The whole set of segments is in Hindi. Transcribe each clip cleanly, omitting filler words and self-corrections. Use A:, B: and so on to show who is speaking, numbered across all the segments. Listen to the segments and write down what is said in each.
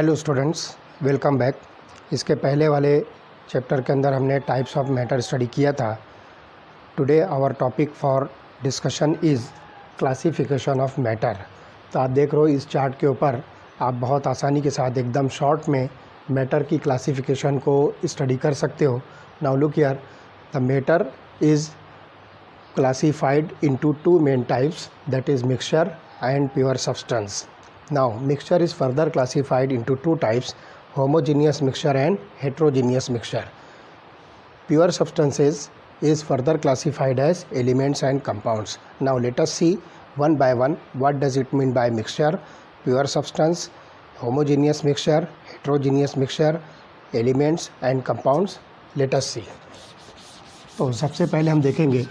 A: Hello students, welcome back. इसके पहले वाले चैप्टर के अंदर हमने टाइप्स ऑफ मैटर स्टडी किया था। Today our topic for discussion is classification of matter. तो आप देख रहे हो इस चार्ट के ऊपर आप बहुत आसानी के साथ एकदम शॉर्ट में मैटर की क्लासिफिकेशन को स्टडी कर सकते हो। Now look here, the matter is classified into two main types, that is mixture and pure substance. Now mixture is further classified into two types, homogeneous mixture and heterogeneous mixture. Pure substances is further classified as elements and compounds. Now let us see one by one what does it mean by mixture, pure substance, homogeneous mixture, heterogeneous mixture, elements and compounds. Let us see. तो सबसे पहले हम देखेंगे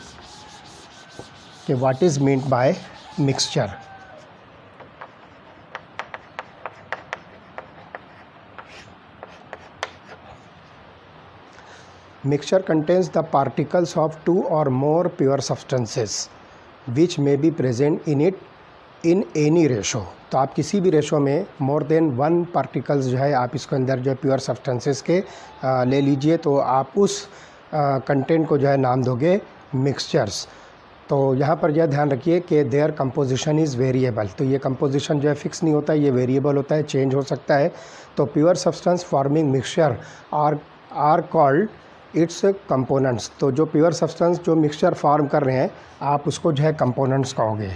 A: कि what is meant by mixture. Mixture contains the particles of two और more pure substances which may be present in it in any ratio. तो आप किसी भी रेशो में मोर देन वन पार्टिकल्स जो है आप इसके अंदर जो है प्योर सब्सटेंसेस के ले लीजिए, तो आप उस कंटेंट को जो है नाम दोगे मिक्सचर्स। तो यहाँ पर यह ध्यान रखिए कि देयर कंपोजिशन इज़ वेरिएबल। तो ये कंपोजिशन जो है फिक्स नहीं होता है, ये वेरिएबल होता है, चेंज हो सकता है। तो pure substance forming mixture are called its components. तो जो प्योर सब्सटेंस जो मिक्सचर फॉर्म कर रहे हैं आप उसको जो है कंपोनेंट्स कहोगे।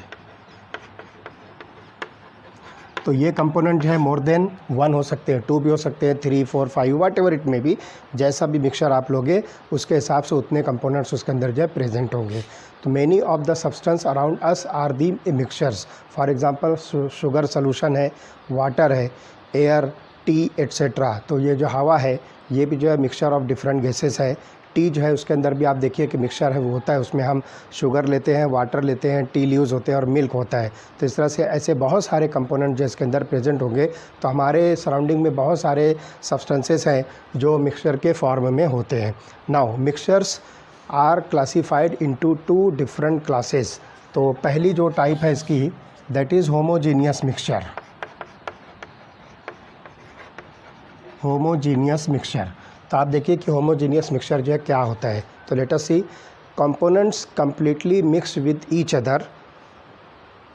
A: तो ये कंपोनेंट जो है मोर देन वन हो सकते हैं, टू भी हो सकते हैं, 3, 4, 5 वाट एवर इट में भी। जैसा भी मिक्सचर आप लोगे उसके हिसाब से उतने कंपोनेंट्स उसके अंदर जो है प्रेजेंट होंगे। तो many of the substance around us are the mixtures. For example sugar solution है, वाटर है, एयर, टी एट्सेट्रा। तो ये जो हवा है ये भी जो है मिक्सचर ऑफ डिफरेंट गैसेस है। टी जो है उसके अंदर भी आप देखिए कि मिक्सचर है वो होता है, उसमें हम शुगर लेते हैं, वाटर लेते हैं, टी लीव्स होते हैं और मिल्क होता है। तो इस तरह से ऐसे बहुत सारे कंपोनेंट जो इसके अंदर प्रेजेंट होंगे। तो हमारे सराउंडिंग में बहुत सारे सब्सटेंसेस हैं जो मिक्सचर के फॉर्म में होते हैं। Now mixtures are classified into two different classes. तो पहली जो टाइप है इसकी that is homogeneous mixture. Homogeneous mixture. तो आप देखिए कि होमोजीनियस मिक्सचर जो है क्या होता है। तो let us see, components completely mixed with each other.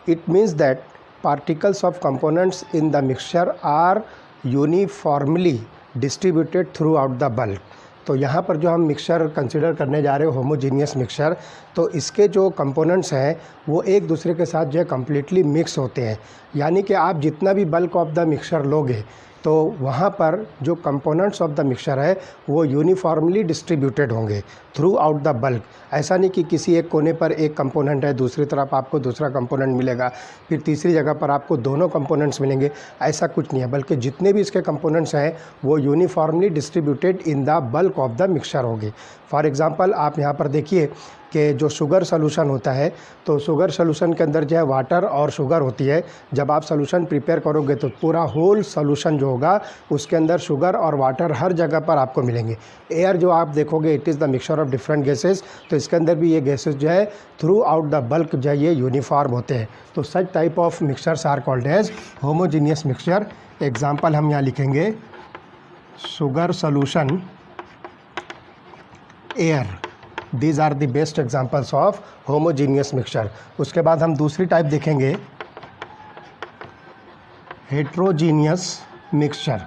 A: It means that particles of components in the mixture are uniformly distributed throughout the bulk. तो यहाँ पर जो हम मिक्सचर कंसिडर करने जा रहे हो होमोजीनियस मिक्सचर, तो इसके जो कंपोनेंट्स हैं वो एक दूसरे के साथ जो है कम्प्लीटली मिक्स होते हैं। यानी कि आप जितना भी बल्क ऑफ द मिक्सचर लोगे तो वहाँ पर जो कंपोनेंट्स ऑफ द मिक्सचर है वो यूनिफॉर्मली डिस्ट्रीब्यूटेड होंगे थ्रू आउट द बल्क। ऐसा नहीं कि किसी एक कोने पर एक कंपोनेंट है, दूसरी तरफ आपको दूसरा कंपोनेंट मिलेगा, फिर तीसरी जगह पर आपको दोनों कंपोनेंट्स मिलेंगे, ऐसा कुछ नहीं है। बल्कि जितने भी इसके कंपोनेंट्स हैं वो uniformly distributed in the bulk of the mixture होंगे। फॉर एग्ज़ाम्पल आप यहाँ पर देखिए कि जो शुगर सोल्यूशन होता है, तो शुगर सोल्यूशन के अंदर जो है वाटर और शुगर होती है। जब आप सोल्यूशन प्रिपेयर करोगे तो पूरा होल सोल्यूशन जो होगा उसके अंदर शुगर और वाटर हर जगह पर आपको मिलेंगे। एयर जो आप देखोगे it is the mixture of different gases. तो इसके अंदर भी ये गैसेस जो है थ्रू आउट द बल्क जो है ये यूनिफॉर्म होते हैं। तो such type of mixtures are called as homogeneous mixture. Example हम यहाँ लिखेंगे sugar solution, air. These are the best examples of homogeneous mixture. उसके बाद हम दूसरी टाइप देखेंगे heterogeneous mixture।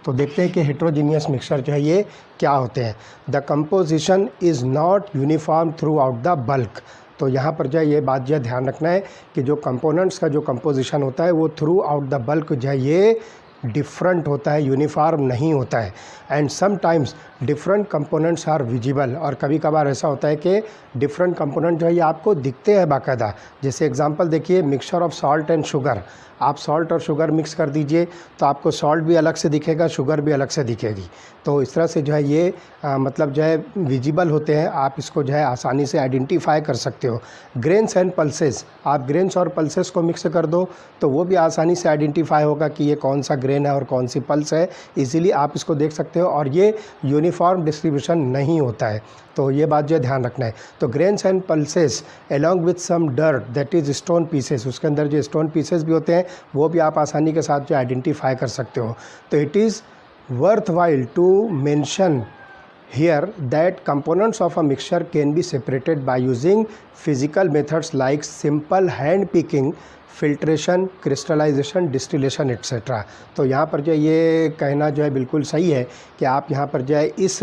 A: तो देखते हैं कि heterogeneous mixture जो है ये क्या होते हैं। The composition is not uniform throughout the bulk। तो यहाँ पर जो है ये बात जो है ध्यान रखना है कि जो कंपोनेंट्स का जो कंपोजिशन होता है वो थ्रू आउट द बल्क जो है ये डिफरेंट होता है, यूनिफॉर्म नहीं होता है। And sometimes different components are visible. और कभी कभार ऐसा होता है कि डिफरेंट कंपोनेंट जो है ये आपको दिखते हैं बाकायदा। जैसे एग्जांपल देखिए, mixture of salt and sugar. आप सॉल्ट और शुगर मिक्स कर दीजिए तो आपको सॉल्ट भी अलग से दिखेगा, शुगर भी अलग से दिखेगी। तो इस तरह से जो है ये मतलब जो है विजिबल होते हैं, आप इसको जो है आसानी से आइडेंटिफाई कर सकते हो। ग्रेन्स एंड पल्सेस, आप ग्रेन्स और पल्सेस को मिक्स कर दो तो वो भी आसानी से आइडेंटिफाई होगा कि ये कौन सा ग्रेन है और कौन सी पल्स है। इजीली आप इसको देख सकते हो और ये यूनिफॉर्म डिस्ट्रीब्यूशन नहीं होता है। तो ये बात जो है ध्यान रखना है। तो grains and pulses along with some dirt that is stone pieces, उसके अंदर जो स्टोन पीसेस भी होते हैं वो भी आप आसानी के साथ जो आइडेंटिफाई कर सकते हो। तो it is worthwhile to mention here that components of a mixture can be separated by using physical methods like simple hand picking, filtration, crystallization, distillation etcetera. तो यहाँ पर जो ये कहना जो है बिल्कुल सही है कि आप यहाँ पर जो है इस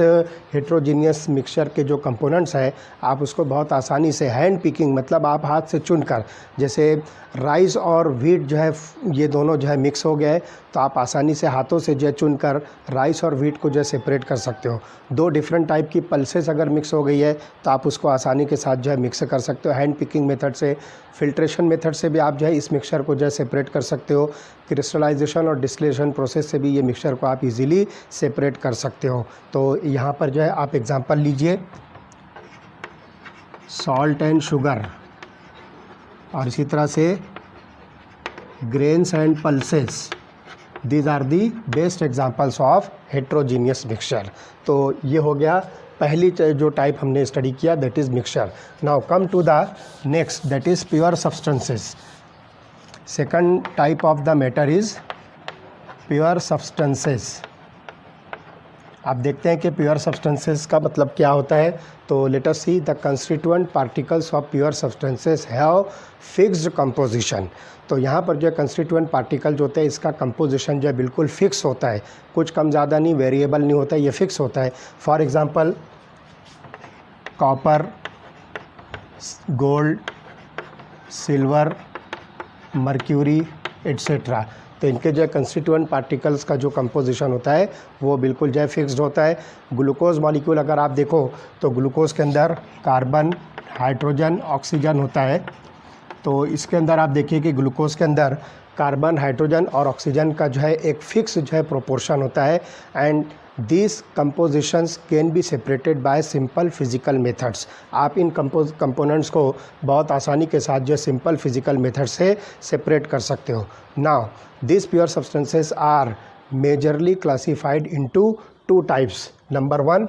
A: हेट्रोजीनियस मिक्सचर के जो कंपोनेंट्स हैं आप उसको बहुत आसानी से हैंड पिकिंग, मतलब आप हाथ से चुनकर, जैसे राइस और व्हीट जो है ये दोनों जो है मिक्स हो गए तो आप आसानी से हाथों से जो है चुनकर राइस और व्हीट को जो है सेपरेट कर सकते हो। दो डिफरेंट टाइप की पल्सेस अगर मिक्स हो गई है तो आप उसको आसानी के साथ जो है मिक्स कर सकते हो हैंड पिकिंग मेथड से। फिल्ट्रेशन मेथड से भी आप जो है इस मिक्सचर को जो है सेपरेट कर सकते हो। क्रिस्टलाइजेशन और डिस्टिलेशन प्रोसेस से भी ये मिक्सचर को आप इजीली सेपरेट कर सकते हो। तो यहाँ पर जो है आप एग्जांपल लीजिए, सॉल्ट एंड शुगर, और इसी तरह से grains and pulses, these are the best examples of heterogeneous mixture. तो ये हो गया पहली जो टाइप हमने स्टडी किया, that is mixture. Now come to the next, that is pure substances. Second type of the matter is pure substances. आप देखते हैं कि प्योर सब्सटेंसेस का मतलब क्या होता है। तो let us see, the constituent particles of pure substances have fixed composition. तो यहाँ पर जो कंस्टिट्यूएंट पार्टिकल जो होते हैं इसका कंपोजिशन जो है बिल्कुल फिक्स होता है, कुछ कम ज़्यादा नहीं, वेरिएबल नहीं होता है, ये फिक्स होता है। For example copper, gold, silver, mercury etcetera. तो इनके जो कंस्टिट्यूएंट पार्टिकल्स का जो कंपोजिशन होता है वो बिल्कुल जो है फिक्स्ड होता है। ग्लूकोज मॉलिक्यूल अगर आप देखो तो ग्लूकोज के अंदर कार्बन, हाइड्रोजन, ऑक्सीजन होता है। तो इसके अंदर आप देखिए कि ग्लूकोज के अंदर कार्बन, हाइड्रोजन और ऑक्सीजन का जो है एक फिक्स जो है प्रोपोर्शन होता है। And this compositions can be separated by simple physical methods. आप इन कंपोनेंट्स को बहुत आसानी के साथ जो सिंपल फिजिकल मेथड से सेपरेट कर सकते हो। Now this pure substances are majorly classified into two types. Number one,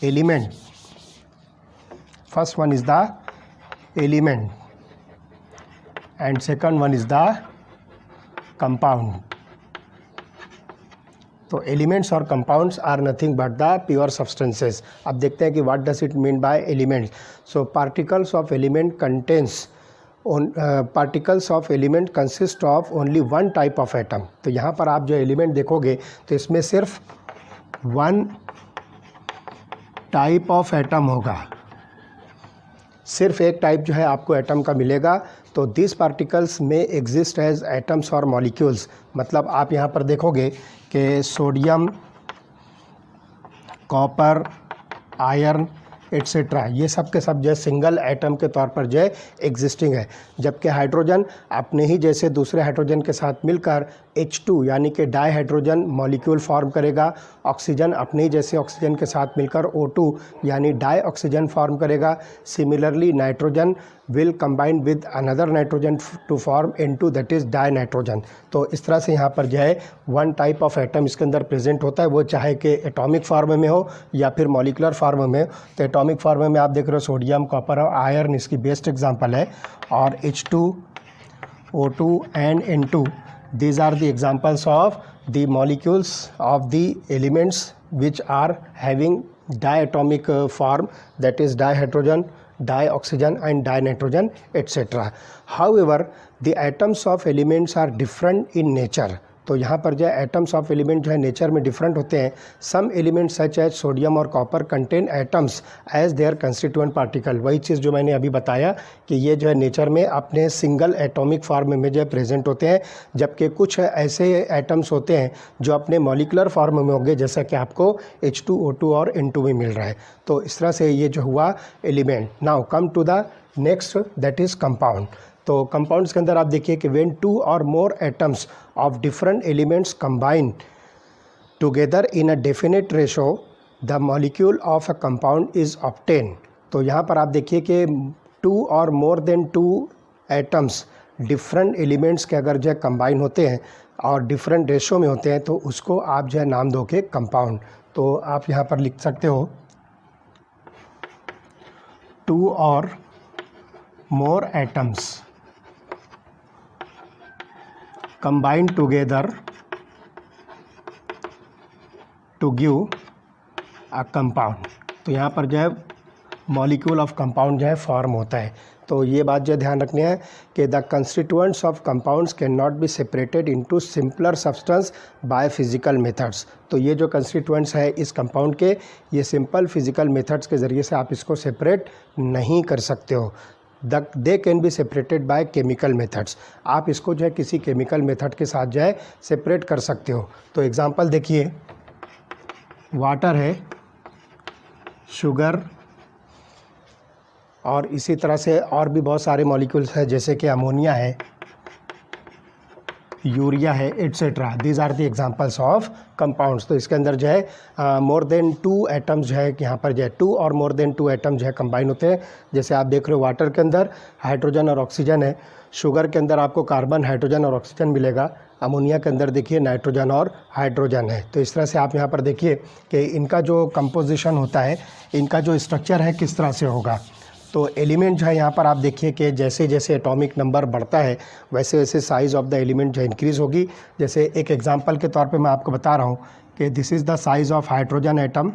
A: element. First one is the element and second one is the compound. तो एलिमेंट्स और compounds are nothing but the pure substances. अब देखते हैं कि what does it mean by elements. So particles of element contains particles of element consist of only one type of atom. तो यहाँ पर आप जो एलिमेंट देखोगे तो इसमें सिर्फ वन टाइप ऑफ एटम होगा, सिर्फ एक टाइप जो है आपको एटम का मिलेगा। तो दिस पार्टिकल्स में एग्जिस्ट एज एटम्स और मॉलिक्यूल्स। मतलब आप यहाँ पर देखोगे कि सोडियम, कॉपर, आयरन एट्सेट्रा ये सब के सब जो है सिंगल एटम के तौर पर जो है एग्जिस्टिंग है। जबकि हाइड्रोजन अपने ही जैसे दूसरे हाइड्रोजन के साथ मिलकर H2 यानी कि डाई हाइड्रोजन मॉलिक्यूल फॉर्म करेगा। ऑक्सीजन अपने ही जैसे ऑक्सीजन के साथ मिलकर O2 यानी डाई ऑक्सीजन फॉर्म करेगा। Similarly nitrogen will combine with another nitrogen to form N2 that is di nitrogen. तो इस तरह से यहाँ पर जो है वन टाइप ऑफ एटम इसके अंदर प्रेजेंट होता है, वो चाहे कि एटॉमिक फॉर्म में हो या फिर मॉलिकुलर फॉर्म में। तो एटॉमिक फॉर्म में आप देख रहे हो सोडियम, कॉपर और आयरन इसकी बेस्ट एग्जांपल है। और H2, O2 and N2 these are the examples of the molecules of the elements which are having diatomic form, that is dihydrogen, dioxygen and dinitrogen etc. However, the atoms of elements are different in nature. तो यहाँ पर जो है एटम्स ऑफ एलिमेंट जो है नेचर में डिफरेंट होते हैं। Some elements such as sodium और copper contain atoms as their constituent particle. वही चीज़ जो मैंने अभी बताया कि ये जो है नेचर में अपने सिंगल एटॉमिक फॉर्म में जो है प्रेजेंट होते हैं। जबकि कुछ ऐसे एटम्स होते हैं जो अपने मॉलिकुलर फॉर्म में होंगे, जैसा कि आपको H2, O2 और N2 में मिल रहा है। तो इस तरह से ये जो हुआ element. Now come to the next, that is compound. तो कंपाउंड्स के अंदर आप देखिए कि व्हेन टू और more atoms of different elements combine together in a definite ratio the molecule of a compound is obtain. तो यहाँ पर आप देखिए कि टू और more than two atoms different elements के अगर जो है कंबाइन होते हैं और डिफरेंट रेशो में होते हैं तो उसको आप जो है नाम दोगे कंपाउंड। तो आप यहाँ पर लिख सकते हो टू और more atoms combine together to give a compound. तो यहाँ पर जो है मॉलिक्यूल ऑफ कंपाउंड जो है फॉर्म होता है। तो ये बात जो ध्यान रखनी है कि the constituents of compounds can not be separated into simpler substance by physical methods. तो ये जो कंस्टिट्यूएंट्स है इस कंपाउंड के, ये सिंपल फिजिकल मेथड्स के ज़रिए से आप इसको सेपरेट नहीं कर सकते हो। They can be separated by chemical methods. आप इसको जो है किसी केमिकल मेथड के साथ जो है सेपरेट कर सकते हो। तो एग्जांपल देखिए, वाटर है, शुगर, और इसी तरह से और भी बहुत सारे मॉलिक्यूल्स हैं, जैसे कि अमोनिया है, यूरिया है, etcetera. These are the examples of compounds. तो इसके अंदर जो है मोर देन 2 एटम्स जो है यहाँ पर जो है 2 और मोर देन 2 एटम जो है कंबाइन होते हैं। जैसे आप देख रहे हो वाटर के अंदर हाइड्रोजन और ऑक्सीजन है, शुगर के अंदर आपको कार्बन, हाइड्रोजन और ऑक्सीजन मिलेगा, अमोनिया के अंदर देखिए नाइट्रोजन और हाइड्रोजन है। तो इस तरह से आप यहाँ पर देखिए कि इनका जो कंपोजिशन होता है, इनका जो स्ट्रक्चर है किस तरह से होगा। तो एलिमेंट जो है यहाँ पर आप देखिए कि जैसे जैसे एटॉमिक नंबर बढ़ता है वैसे वैसे साइज़ ऑफ द एलिमेंट जो इंक्रीज़ होगी। जैसे एक एग्जांपल के तौर पे मैं आपको बता रहा हूँ कि this is the size of hydrogen atom.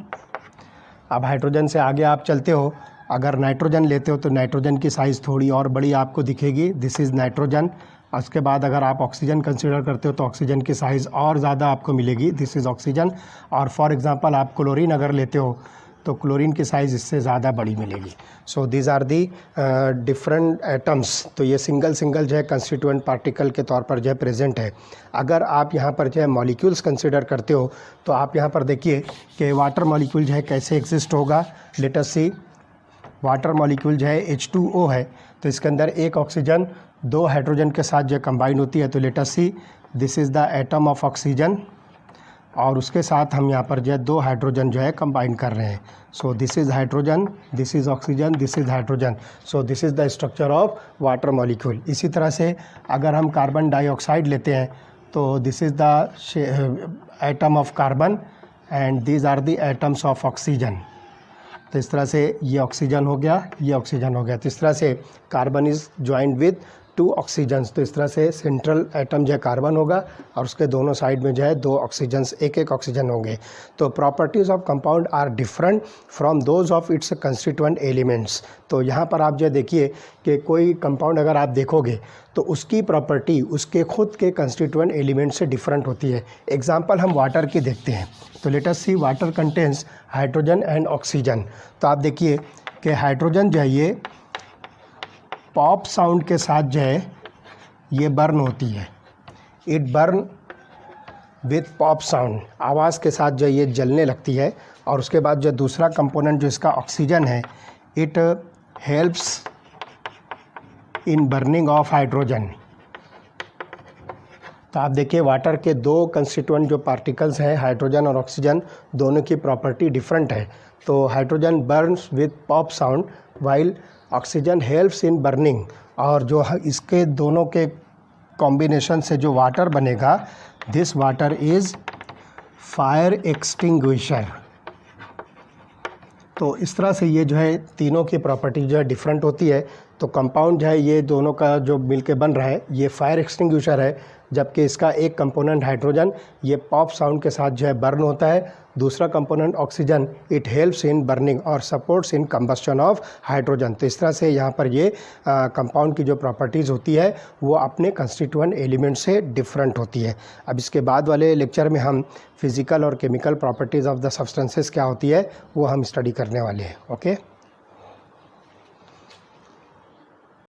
A: अब हाइड्रोजन से आगे आप चलते हो, अगर नाइट्रोजन लेते हो तो नाइट्रोजन की साइज़ थोड़ी और बड़ी आपको दिखेगी, दिस इज़ नाइट्रोजन। उसके बाद अगर आप ऑक्सीजन कंसीडर करते हो तो ऑक्सीजन की साइज़ और ज़्यादा आपको मिलेगी, दिस इज़ ऑक्सीजन। और फॉर एग्ज़ाम्पल आप क्लोरीन अगर लेते हो तो क्लोरीन की साइज़ इससे ज़्यादा बड़ी मिलेगी। So these are the different atoms. तो ये सिंगल सिंगल जो है कंस्टिट्यूएंट पार्टिकल के तौर पर जो है प्रेजेंट है। अगर आप यहाँ पर जो है मॉलिक्यूल्स कंसिडर करते हो तो आप यहाँ पर देखिए कि वाटर मॉलिक्यूल जो है कैसे एग्जिस्ट होगा। Late us see, water molecule जो है H2O है, तो इसके अंदर एक ऑक्सीजन 2 हाइड्रोजन के साथ जो कंबाइन होती है। तो let us see, this is the atom of oxygen, और उसके साथ हम यहाँ पर जो है 2 हाइड्रोजन जो है कंबाइन कर रहे हैं। So this is hydrogen, this is oxygen, this is hydrogen. So this is the structure of water molecule. इसी तरह से अगर हम कार्बन डाइऑक्साइड लेते हैं तो this is the atom of carbon and these are the atoms of oxygen. तो इस तरह से ये ऑक्सीजन हो गया, ये ऑक्सीजन हो गया। तो इस तरह से carbon is joined with 2 oxygens. तो इस तरह से सेंट्रल एटम जो है कार्बन होगा और उसके दोनों साइड में जो है 2 ऑक्सीजन्स, एक एक ऑक्सीजन होंगे। तो properties of compound are different from those of its constituent elements. तो यहाँ पर आप जो देखिए कि कोई कंपाउंड अगर आप देखोगे तो उसकी प्रॉपर्टी उसके खुद के कंस्टिट्यूएंट एलिमेंट से डिफरेंट होती है। एग्जाम्पल हम वाटर की देखते हैं। तो let us see, water contains hydrogen and oxygen. तो आप देखिए कि हाइड्रोजन जो है ये पॉप साउंड के साथ जो है ये बर्न होती है, it burn with pop sound, आवाज़ के साथ जो ये जलने लगती है। और उसके बाद जो दूसरा कंपोनेंट जो इसका ऑक्सीजन है, it helps in burning of hydrogen. तो आप देखिए वाटर के 2 कंस्टिट्यूएंट जो पार्टिकल्स हैं, हाइड्रोजन और ऑक्सीजन, दोनों की प्रॉपर्टी डिफरेंट है। तो hydrogen Burns with pop sound while oxygen helps in burning. और जो इसके दोनों के कॉम्बिनेशन से जो वाटर बनेगा, this water is fire extinguisher. तो इस तरह से ये जो है तीनों की प्रॉपर्टी जो है डिफरेंट होती है। तो कंपाउंड जो है ये दोनों का जो मिलके बन रहा है ये फायर एक्सटिंग्विशर है, जबकि इसका एक कंपोनेंट हाइड्रोजन ये पॉप साउंड के साथ जो है बर्न होता है। दूसरा component oxygen, it helps in burning और supports in combustion of hydrogen. तो इस तरह से यहाँ पर ये कंपाउंड की जो प्रॉपर्टीज़ होती है वो अपने कंस्टिट्यूएंट एलिमेंट से डिफरेंट होती है। अब इसके बाद वाले लेक्चर में हम फिज़िकल और chemical properties of the substances क्या होती है वो हम स्टडी करने वाले हैं। ओके।